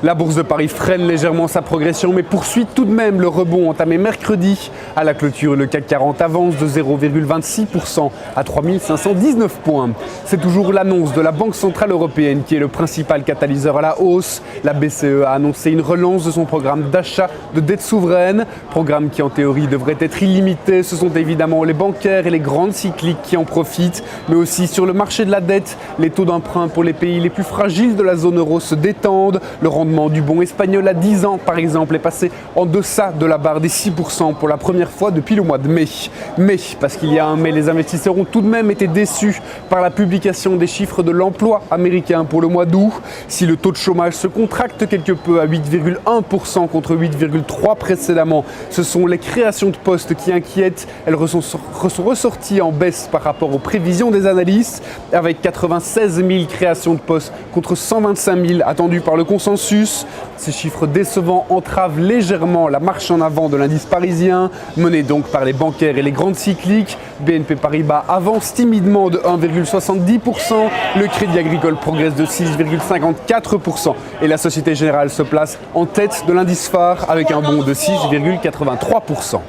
La bourse de Paris freine légèrement sa progression mais poursuit tout de même le rebond entamé mercredi. À la clôture, le CAC 40 avance de 0,26% à 3519 points. C'est toujours l'annonce de la Banque Centrale Européenne qui est le principal catalyseur à la hausse. La BCE a annoncé une relance de son programme d'achat de dette souveraine, programme qui en théorie devrait être illimité. Ce sont évidemment les bancaires et les grandes cycliques qui en profitent, mais aussi sur le marché de la dette, les taux d'emprunt pour les pays les plus fragiles de la zone euro se détendent. Le rendement du bond espagnol à 10 ans, par exemple, est passé en deçà de la barre des 6% pour la première fois depuis le mois de mai. Mais, parce qu'il y a un mai, les investisseurs ont tout de même été déçus par la publication des chiffres de l'emploi américain pour le mois d'août. Si le taux de chômage se contracte quelque peu à 8,1% contre 8,3% précédemment, ce sont les créations de postes qui inquiètent. Elles sont ressorties en baisse par rapport aux prévisions des analystes, avec 96 000 créations de postes contre 125 000 attendues par le consensus. Ces chiffres décevants entravent légèrement la marche en avant de l'indice parisien, mené donc par les bancaires et les grandes cycliques. BNP Paribas avance timidement de 1,70%, le Crédit Agricole progresse de 6,54% et la Société Générale se place en tête de l'indice phare avec un bond de 6,83%.